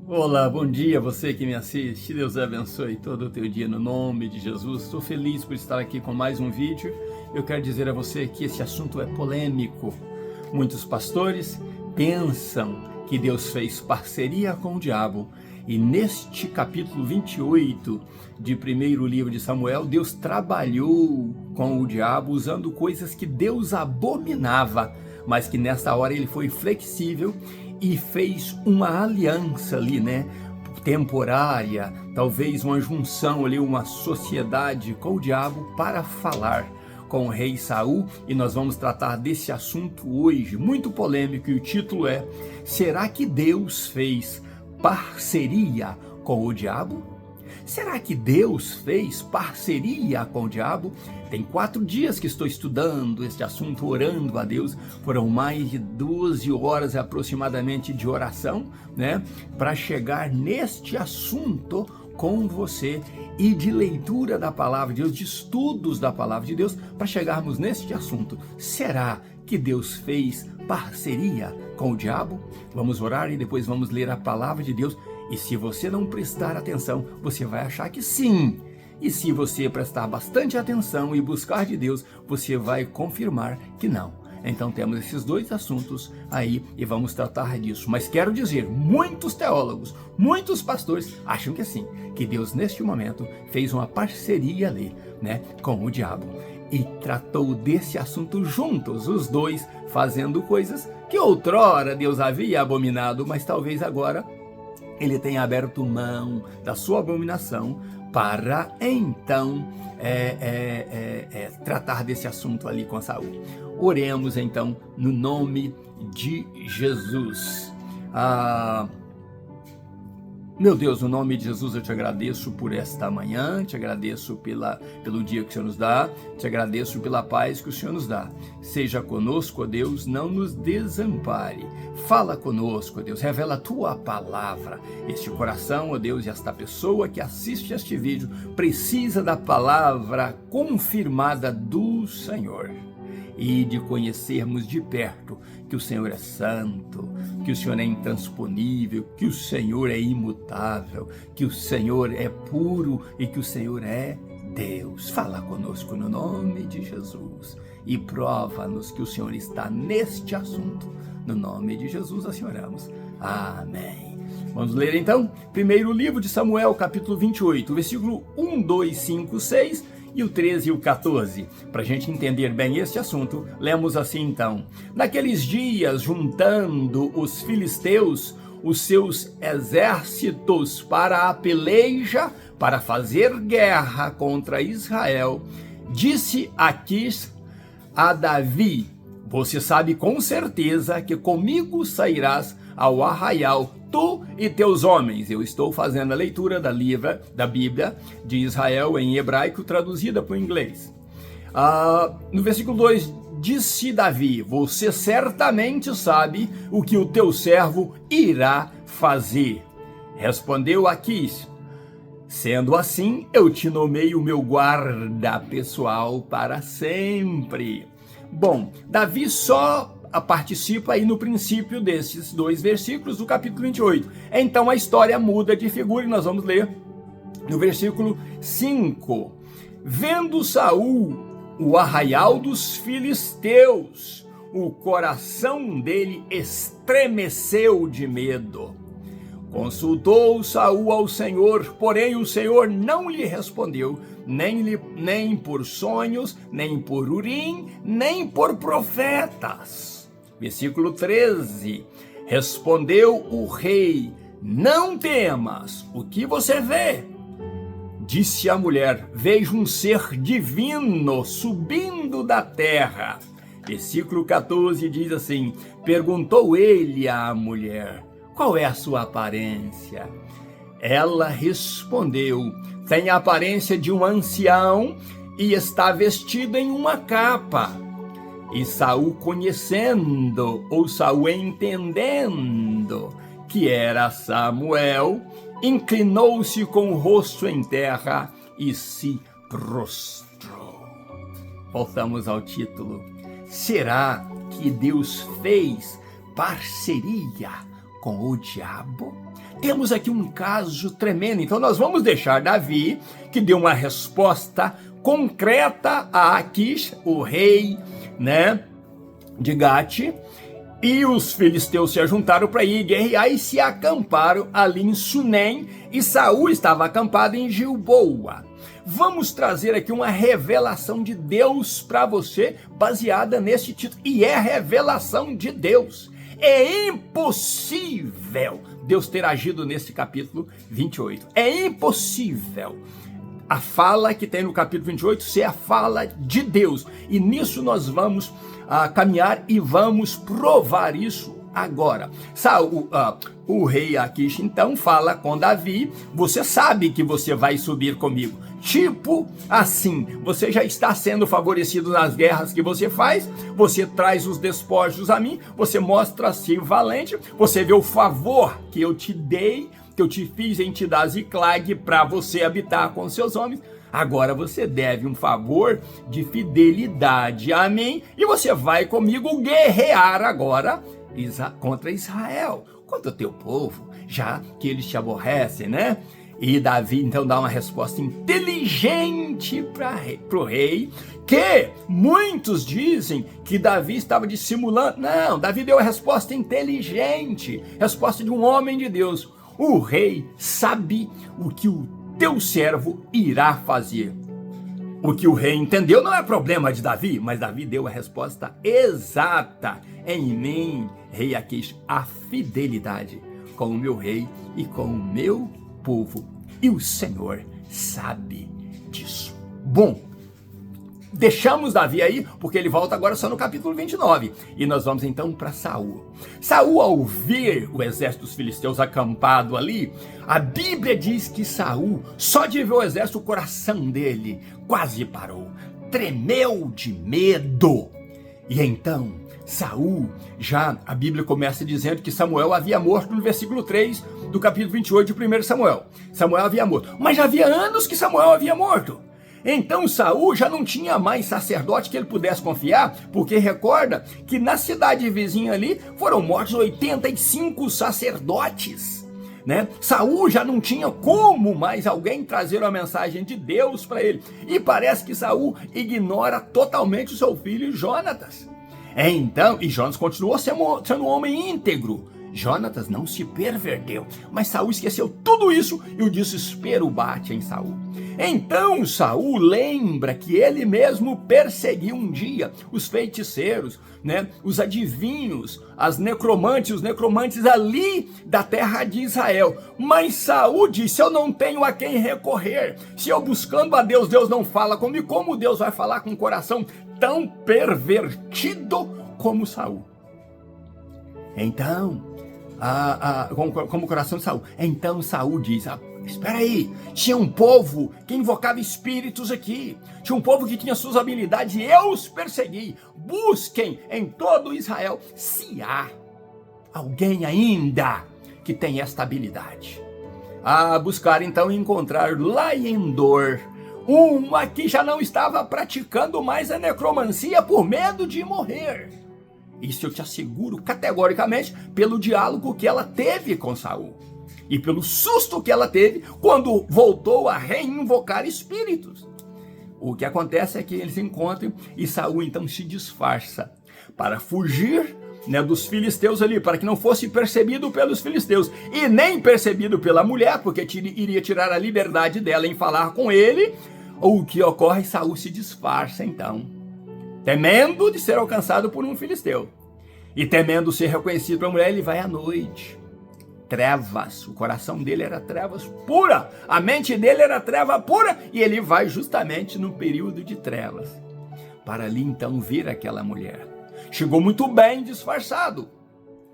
Olá, bom dia você que me assiste, Deus abençoe todo o teu dia no nome de Jesus. Estou feliz por estar aqui com mais um vídeo. Eu quero dizer a você que esse assunto é polêmico. Muitos pastores pensam que Deus fez parceria com o diabo e neste capítulo 28 de primeiro livro de Samuel, Deus trabalhou com o diabo usando coisas que Deus abominava, mas que nesta hora ele foi flexível e fez uma aliança ali, temporária, talvez uma junção ali, uma sociedade com o diabo para falar com o rei Saul, e nós vamos tratar desse assunto hoje, muito polêmico, e o título é: será que Deus fez parceria com o diabo? Será que Deus fez parceria com o diabo? Tem 4 dias que estou estudando este assunto, orando a Deus. Foram mais de 12 horas aproximadamente de oração, para chegar neste assunto com você e de leitura da palavra de Deus, de estudos da palavra de Deus, para chegarmos neste assunto. Será que Deus fez parceria com o diabo? Vamos orar e depois vamos ler a palavra de Deus. E se você não prestar atenção, você vai achar que sim. E se você prestar bastante atenção e buscar de Deus, você vai confirmar que não. Então temos esses 2 assuntos aí e vamos tratar disso. Mas quero dizer, muitos teólogos, muitos pastores acham que sim, que Deus neste momento fez uma parceria ali, com o diabo. E tratou desse assunto juntos, os 2 fazendo coisas que outrora Deus havia abominado, mas talvez agora ele tenha aberto mão da sua abominação para então tratar desse assunto ali com Saul. Oremos então no nome de Jesus. Meu Deus, no nome de Jesus eu te agradeço por esta manhã, te agradeço pelo dia que o Senhor nos dá, te agradeço pela paz que o Senhor nos dá. Seja conosco, ó Deus, não nos desampare. Fala conosco, ó Deus, revela a tua palavra. Este coração, ó Deus, e esta pessoa que assiste este vídeo precisa da palavra confirmada do Senhor. E de conhecermos de perto que o Senhor é santo, que o Senhor é intransponível, que o Senhor é imutável, que o Senhor é puro e que o Senhor é Deus. Fala conosco no nome de Jesus e prova-nos que o Senhor está neste assunto. No nome de Jesus assim oramos. Amém. Vamos ler então, primeiro livro de Samuel, capítulo 28, versículo 1, 2, 5, 6... e o 13 e o 14. Para a gente entender bem este assunto, lemos assim então: naqueles dias, juntando os filisteus os seus exércitos para a peleja, para fazer guerra contra Israel, disse Aquis a Davi: você sabe com certeza que comigo sairás ao arraial, tu e teus homens. Eu estou fazendo a leitura da Bíblia de Israel em hebraico, traduzida para o inglês. No versículo 2, disse Davi: você certamente sabe o que o teu servo irá fazer. Respondeu Aquis: sendo assim, eu te nomeio o meu guarda pessoal para sempre. Bom, Davi só participa aí no princípio desses 2 versículos do capítulo 28. Então a história muda de figura e nós vamos ler no versículo 5. Vendo Saul o arraial dos filisteus, o coração dele estremeceu de medo. Consultou Saul ao Senhor, porém o Senhor não lhe respondeu, nem por sonhos, nem por Urim, nem por profetas. Versículo 13, respondeu o rei: não temas, o que você vê? Disse a mulher: vejo um ser divino subindo da terra. Versículo 14 diz assim: perguntou ele à mulher: qual é a sua aparência? Ela respondeu: tem a aparência de um ancião e está vestido em uma capa. E Saul, conhecendo, ou Saul entendendo que era Samuel, inclinou-se com o rosto em terra e se prostrou. Voltamos ao título. Será que Deus fez parceria com o diabo? Temos aqui um caso tremendo. Então nós vamos deixar Davi, que deu uma resposta concreta a Aquish, o rei, né, de Gate, e os filisteus se ajuntaram para ir guerrear e se acamparam ali em Sunem, e Saul estava acampado em Gilboa. Vamos trazer aqui uma revelação de Deus para você, baseada nesse título, e é revelação de Deus. É impossível Deus ter agido nesse capítulo 28. É impossível a fala que tem no capítulo 28 ser a fala de Deus. E nisso nós vamos caminhar e vamos provar isso agora. O rei Aquish então fala com Davi: você sabe que você vai subir comigo. Tipo assim, você já está sendo favorecido nas guerras que você faz, você traz os despojos a mim, você mostra-se valente, você vê o favor que eu te dei, que eu te fiz em te dar Ziclag para você habitar com seus homens. Agora você deve um favor de fidelidade a mim e você vai comigo guerrear agora contra Israel, contra o teu povo, já que eles te aborrecem, né? E Davi então dá uma resposta inteligente para o rei, que muitos dizem que Davi estava dissimulando. Não, Davi deu a resposta inteligente, resposta de um homem de Deus. O rei sabe o que o teu servo irá fazer. O que o rei entendeu não é problema de Davi, mas Davi deu a resposta exata. Em mim, rei Aquish, a fidelidade com o meu rei e com o meu povo. E o Senhor sabe disso. Bom, deixamos Davi aí, porque ele volta agora só no capítulo 29. E nós vamos então para Saul. Saul, ao ver o exército dos filisteus acampado ali, a Bíblia diz que Saul, só de ver o exército, o coração dele quase parou. Tremeu de medo. E então, Saul, já a Bíblia começa dizendo que Samuel havia morto no versículo 3 do capítulo 28 de 1 Samuel. Samuel havia morto, mas já havia anos que Samuel havia morto. Então Saul já não tinha mais sacerdote que ele pudesse confiar, porque recorda que na cidade vizinha ali foram mortos 85 sacerdotes, né? Saul já não tinha como mais alguém trazer uma mensagem de Deus para ele. E parece que Saul ignora totalmente o seu filho Jonatas. Então, e Jonatas continuou sendo um homem íntegro. Jonatas não se perverteu, mas Saul esqueceu tudo isso e o desespero bate em Saul. Então Saul lembra que ele mesmo perseguiu um dia os feiticeiros, né, os adivinhos, os necromantes ali da terra de Israel. Mas Saul disse: eu não tenho a quem recorrer. Se eu buscando a Deus, Deus não fala comigo, como Deus vai falar com um coração tão pervertido como Saul? Então, como o coração de Saul. Então Saul diz: espera aí, tinha um povo que invocava espíritos aqui, tinha um povo que tinha suas habilidades e eu os persegui. Busquem em todo Israel se há alguém ainda que tem esta habilidade. Buscar então e encontrar lá em Endor uma que já não estava praticando mais a necromancia por medo de morrer. Isso eu te asseguro categoricamente pelo diálogo que ela teve com Saul e pelo susto que ela teve quando voltou a reinvocar espíritos. O que acontece é que eles se encontram e Saul então se disfarça para fugir, né, dos filisteus ali, para que não fosse percebido pelos filisteus e nem percebido pela mulher, porque iria tirar a liberdade dela em falar com ele. O que ocorre? Saul se disfarça então, temendo de ser alcançado por um filisteu. E temendo ser reconhecido pela mulher, ele vai à noite. Trevas, o coração dele era trevas pura, a mente dele era treva pura, e ele vai justamente no período de trevas, para ali então ver aquela mulher. Chegou muito bem disfarçado,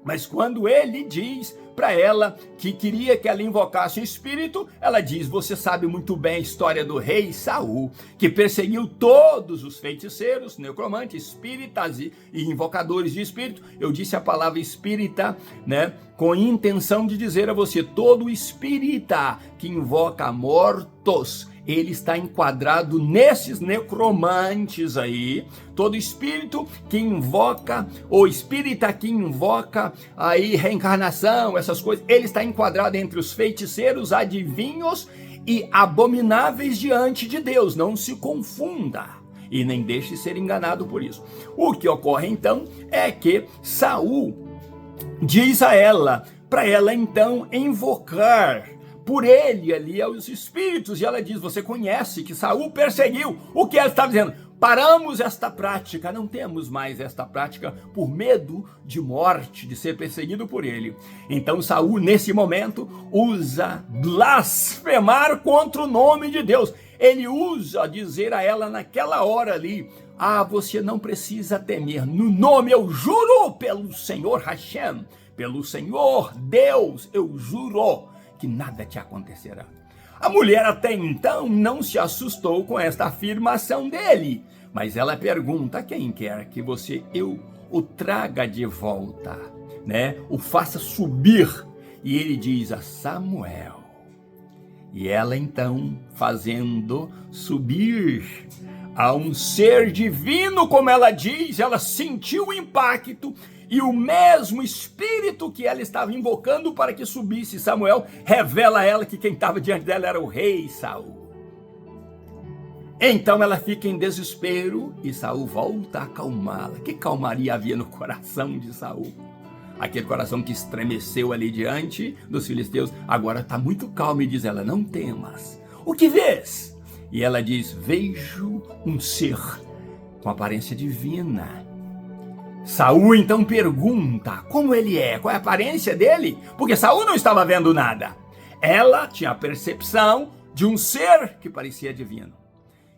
mas quando ele diz para ela que queria que ela invocasse o espírito, ela diz: você sabe muito bem a história do rei Saul, que perseguiu todos os feiticeiros, necromantes, espíritas e invocadores de espírito. Eu disse a palavra espírita, né, com intenção de dizer a você: todo espírita que invoca mortos ele está enquadrado nesses necromantes aí. Todo espírito que invoca, ou espírita que invoca aí reencarnação, essas coisas, ele está enquadrado entre os feiticeiros, adivinhos e abomináveis diante de Deus. Não se confunda e nem deixe ser enganado por isso. O que ocorre então é que Saul diz a ela, para ela então invocar por ele ali aos espíritos, e ela diz: você conhece que Saul perseguiu. O que ela está dizendo? Paramos esta prática, não temos mais esta prática por medo de morte, de ser perseguido por ele. Então Saul, nesse momento, usa blasfemar contra o nome de Deus. Ele usa dizer a ela naquela hora ali: você não precisa temer, no nome, eu juro pelo Senhor Hashem, pelo Senhor Deus, eu juro que nada te acontecerá. A mulher até então não se assustou com esta afirmação dele, mas ela pergunta: quem quer que eu o traga de volta, né? O faça subir. E ele diz: a Samuel. E ela então, fazendo subir a um ser divino, como ela diz, ela sentiu o impacto. E o mesmo espírito que ela estava invocando para que subisse Samuel, revela a ela que quem estava diante dela era o rei Saul. Então ela fica em desespero e Saul volta a acalmá-la. Que calmaria havia no coração de Saul? Aquele coração que estremeceu ali diante dos filisteus, agora está muito calmo, e diz ela: não temas. O que vês? E ela diz: vejo um ser com aparência divina. Saul então pergunta como ele é, qual é a aparência dele, porque Saul não estava vendo nada. Ela tinha a percepção de um ser que parecia divino.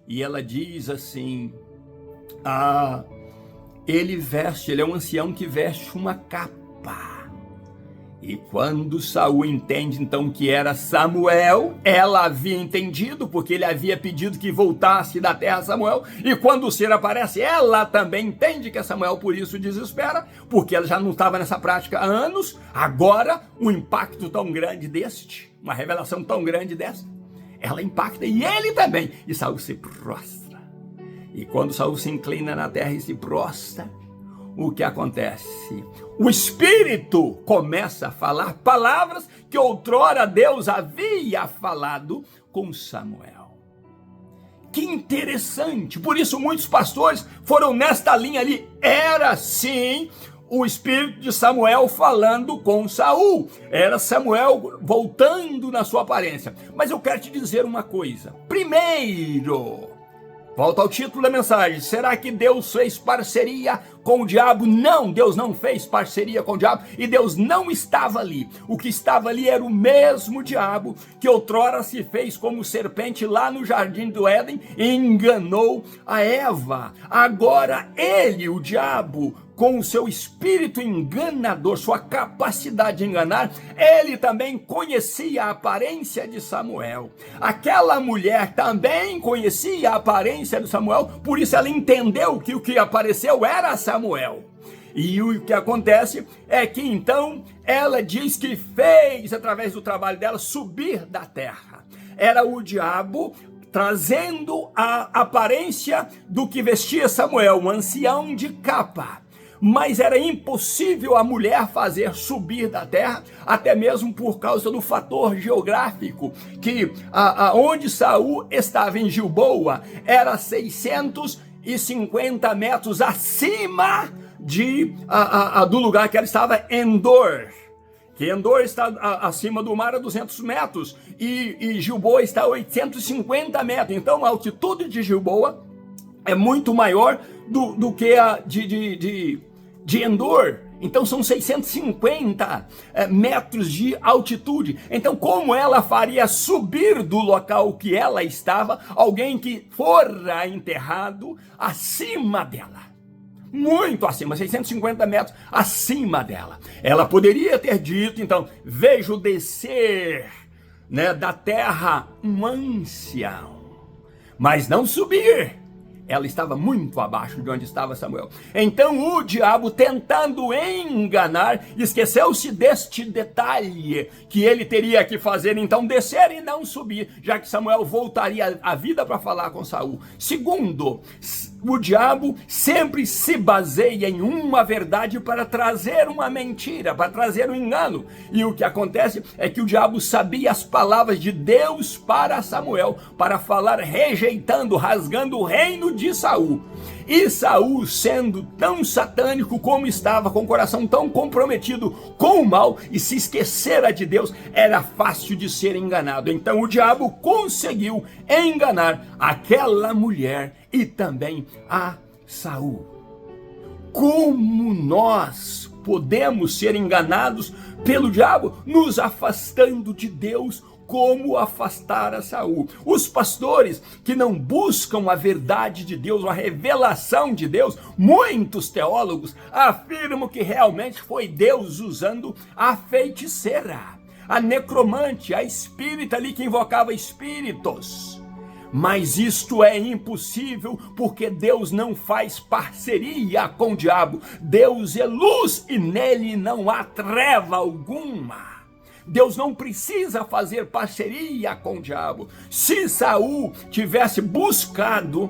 E ela diz assim: ele é um ancião que veste uma capa. E quando Saul entende então que era Samuel, ela havia entendido, porque ele havia pedido que voltasse da terra Samuel, e quando o ser aparece, ela também entende que é Samuel, por isso desespera, porque ela já não estava nessa prática há anos. Agora, um impacto tão grande uma revelação tão grande desta, ela impacta, e ele também, e Saul se prostra. E quando Saul se inclina na terra e se prostra, o que acontece? O Espírito começa a falar palavras que outrora Deus havia falado com Samuel. Que interessante! Por isso muitos pastores foram nesta linha ali. Era sim o Espírito de Samuel falando com Saul. Era Samuel voltando na sua aparência. Mas eu quero te dizer uma coisa. Primeiro, volta ao título da mensagem: será que Deus fez parceria com o diabo? Não, Deus não fez parceria com o diabo, e Deus não estava ali. O que estava ali era o mesmo diabo que outrora se fez como serpente lá no jardim do Éden e enganou a Eva. Agora ele, o diabo, com o seu espírito enganador, sua capacidade de enganar, ele também conhecia a aparência de Samuel. Aquela mulher também conhecia a aparência de Samuel, por isso ela entendeu que o que apareceu era Samuel. E o que acontece é que então ela diz que fez, através do trabalho dela, subir da terra. Era o diabo trazendo a aparência do que vestia Samuel, um ancião de capa. Mas era impossível a mulher fazer subir da terra, até mesmo por causa do fator geográfico, que onde Saul estava em Gilboa era 650 metros acima do lugar que ela estava, Endor. Que Endor está acima do mar a 200 metros e Gilboa está a 850 metros. Então a altitude de Gilboa é muito maior do que a de Endor. Então são 650 metros de altitude. Então como ela faria subir do local que ela estava alguém que fora enterrado acima dela? Muito acima, 650 metros acima dela. Ela poderia ter dito, então: vejo descer, né, da terra um ancião, mas não subir. Ela estava muito abaixo de onde estava Samuel. Então o diabo, tentando enganar, esqueceu-se deste detalhe, que ele teria que fazer então descer e não subir, já que Samuel voltaria à vida para falar com Saul. Segundo, o diabo sempre se baseia em uma verdade para trazer uma mentira, para trazer um engano. E o que acontece é que o diabo sabia as palavras de Deus para Samuel, para falar rejeitando, rasgando o reino de Saul. E Saul, sendo tão satânico como estava, com o coração tão comprometido com o mal e se esquecera de Deus, era fácil de ser enganado. Então o diabo conseguiu enganar aquela mulher e também a Saul. Como nós podemos ser enganados pelo diabo? Nos afastando de Deus, como afastar a Saul. Os pastores que não buscam a verdade de Deus, a revelação de Deus, muitos teólogos afirmam que realmente foi Deus usando a feiticeira, a necromante, a espírita ali que invocava espíritos. Mas isto é impossível, porque Deus não faz parceria com o diabo. Deus é luz e nele não há treva alguma. Deus não precisa fazer parceria com o diabo. Se Saul tivesse buscado,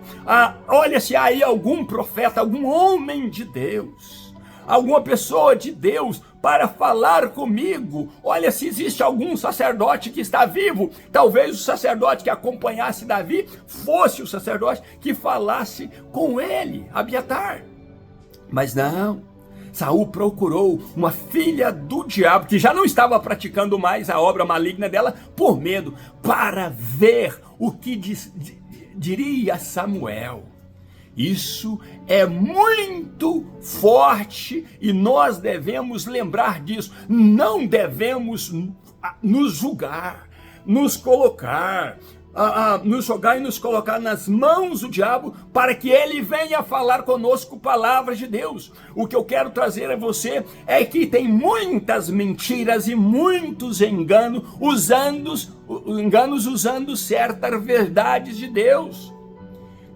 olha, se há aí algum profeta, algum homem de Deus, alguma pessoa de Deus para falar comigo, olha, se existe algum sacerdote que está vivo, talvez o sacerdote que acompanhasse Davi fosse o sacerdote que falasse com ele, Abiatar. Mas não. Saul procurou uma filha do diabo, que já não estava praticando mais a obra maligna dela, por medo, para ver o que diria Samuel. Isso é muito forte e nós devemos lembrar disso. Não devemos nos julgar, nos colocar, nos jogar e nos colocar nas mãos do diabo para que ele venha falar conosco palavras de Deus. O que eu quero trazer a você é que tem muitas mentiras e muitos enganos usando certas verdades de Deus.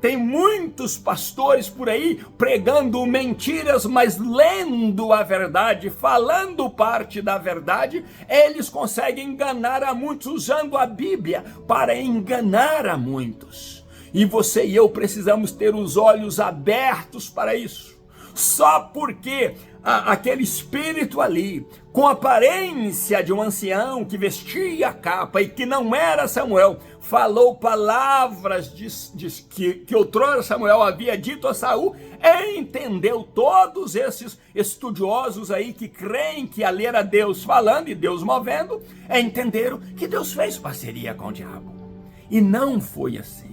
Tem muitos pastores por aí pregando mentiras, mas lendo a verdade, falando parte da verdade, eles conseguem enganar a muitos, usando a Bíblia para enganar a muitos. E você e eu precisamos ter os olhos abertos para isso. Só porque aquele espírito ali, com a aparência de um ancião que vestia a capa e que não era Samuel, falou palavras que outrora Samuel havia dito a Saul, entendeu todos esses estudiosos aí que creem que ali era Deus falando e Deus movendo, entenderam que Deus fez parceria com o diabo. E não foi assim.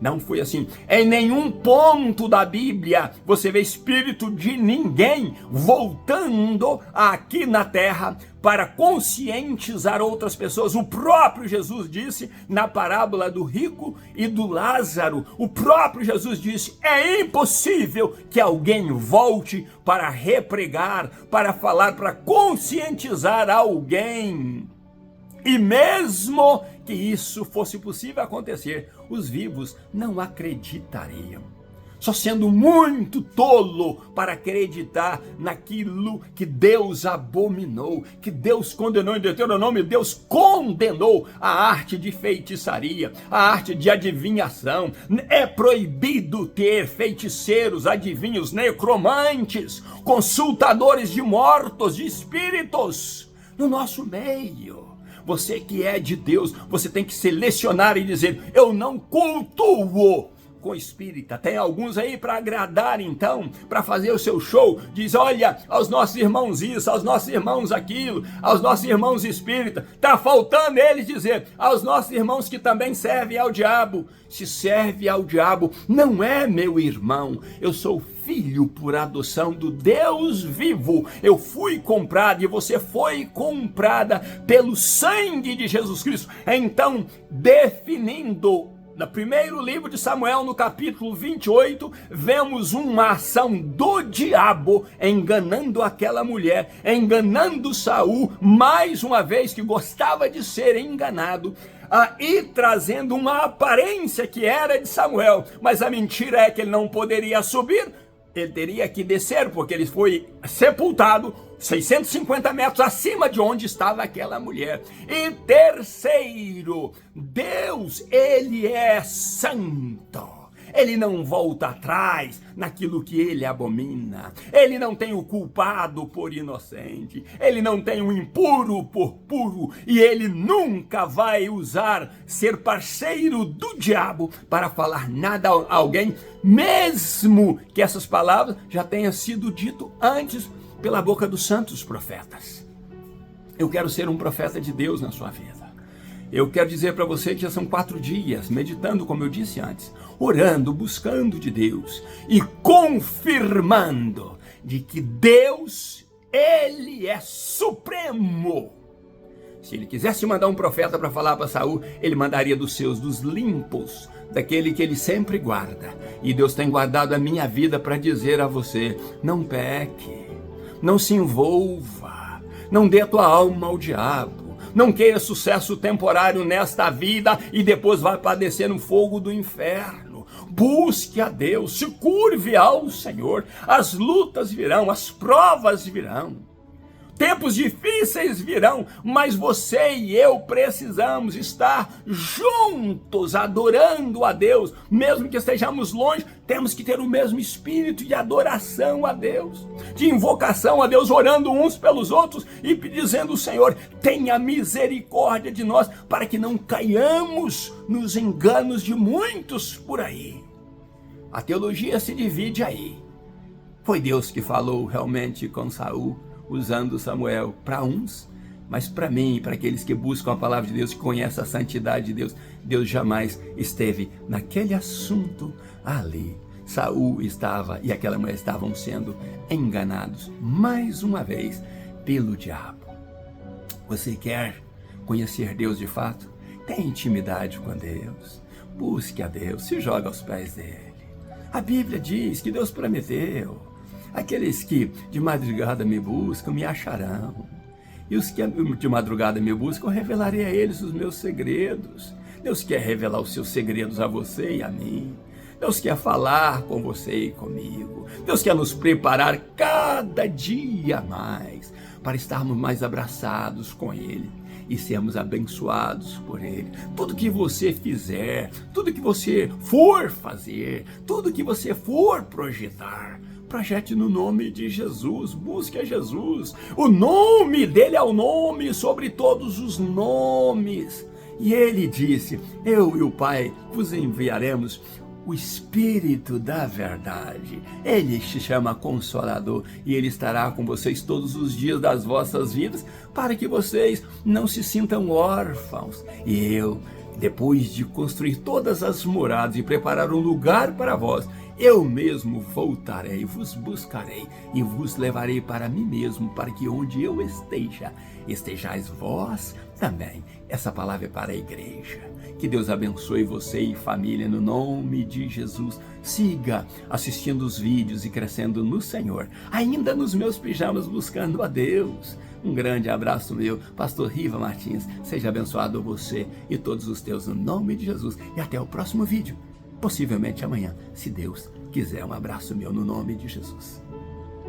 Não foi assim. Em nenhum ponto da Bíblia você vê espírito de ninguém voltando aqui na terra para conscientizar outras pessoas. O próprio Jesus disse na parábola do rico e do Lázaro, o próprio Jesus disse, é impossível que alguém volte para repregar, para falar, para conscientizar alguém. E mesmo que isso fosse possível acontecer, os vivos não acreditariam. Só sendo muito tolo para acreditar naquilo que Deus abominou, que Deus condenou em Deuteronômio. Deus condenou a arte de feitiçaria, a arte de adivinhação. É proibido ter feiticeiros, adivinhos, necromantes, consultadores de mortos, de espíritos no nosso meio. Você que é de Deus, você tem que selecionar e dizer, eu não cultuo com espírita. Tem alguns aí para agradar então, para fazer o seu show, diz, olha, aos nossos irmãos isso, aos nossos irmãos aquilo, aos nossos irmãos espíritas. Tá faltando eles dizer, aos nossos irmãos que também servem ao diabo. Se serve ao diabo, não é meu irmão. Eu sou filho por adoção do Deus vivo. Eu fui comprado e você foi comprada pelo sangue de Jesus Cristo. Então, definindo no primeiro livro de Samuel, no capítulo 28, vemos uma ação do diabo enganando aquela mulher, enganando Saul, mais uma vez que gostava de ser enganado, e trazendo uma aparência que era de Samuel, mas a mentira é que ele não poderia subir, ele teria que descer, porque ele foi sepultado 650 metros acima de onde estava aquela mulher. E terceiro, Deus, ele é santo. Ele não volta atrás naquilo que ele abomina. Ele não tem o culpado por inocente. Ele não tem o impuro por puro. E ele nunca vai usar ser parceiro do diabo para falar nada a alguém, mesmo que essas palavras já tenham sido dito antes pela boca dos santos profetas. Eu quero ser um profeta de Deus na sua vida. Eu quero dizer para você que já são 4 dias meditando, como eu disse antes, orando, buscando de Deus e confirmando de que Deus, ele é supremo. Se ele quisesse mandar um profeta para falar para Saul, ele mandaria dos seus, dos limpos, daquele que ele sempre guarda. E Deus tem guardado a minha vida para dizer a você: não peque, não se envolva, não dê a tua alma ao diabo. Não queira sucesso temporário nesta vida e depois vai padecer no fogo do inferno. Busque a Deus, se curve ao Senhor. As lutas virão, as provas virão. Tempos difíceis virão, mas você e eu precisamos estar juntos, adorando a Deus. Mesmo que estejamos longe, temos que ter o mesmo espírito de adoração a Deus, de invocação a Deus, orando uns pelos outros e dizendo: Senhor, tenha misericórdia de nós, para que não caiamos nos enganos de muitos por aí. A teologia se divide aí. Foi Deus que falou realmente com Saul, usando Samuel para uns, mas para mim, para aqueles que buscam a palavra de Deus, que conhecem a santidade de Deus, Deus jamais esteve naquele assunto ali. Saul estava e aquela mulher estavam sendo enganados mais uma vez pelo diabo. Você quer conhecer Deus de fato? Tenha intimidade com Deus, busque a Deus, se joga aos pés dele. A Bíblia diz que Deus prometeu: aqueles que de madrugada me buscam, me acharão. E os que de madrugada me buscam, eu revelarei a eles os meus segredos. Deus quer revelar os seus segredos a você e a mim. Deus quer falar com você e comigo. Deus quer nos preparar cada dia mais para estarmos mais abraçados com Ele e sermos abençoados por Ele. Tudo que você fizer, tudo que você for fazer, tudo que você for projetar, projete no nome de Jesus, busque a Jesus. O nome dele é o nome sobre todos os nomes. E ele disse: eu e o Pai vos enviaremos o Espírito da verdade. Ele se chama Consolador e ele estará com vocês todos os dias das vossas vidas, para que vocês não se sintam órfãos. E eu, depois de construir todas as moradas e preparar um lugar para vós, eu mesmo voltarei, vos buscarei e vos levarei para mim mesmo, para que onde eu esteja, estejais vós também. Essa palavra é para a igreja. Que Deus abençoe você e família no nome de Jesus. Siga assistindo os vídeos e crescendo no Senhor, ainda nos meus pijamas, buscando a Deus. Um grande abraço meu, Pastor Riva Martins. Seja abençoado você e todos os teus no nome de Jesus. E até o próximo vídeo, possivelmente amanhã, se Deus quiser. Um abraço meu no nome de Jesus.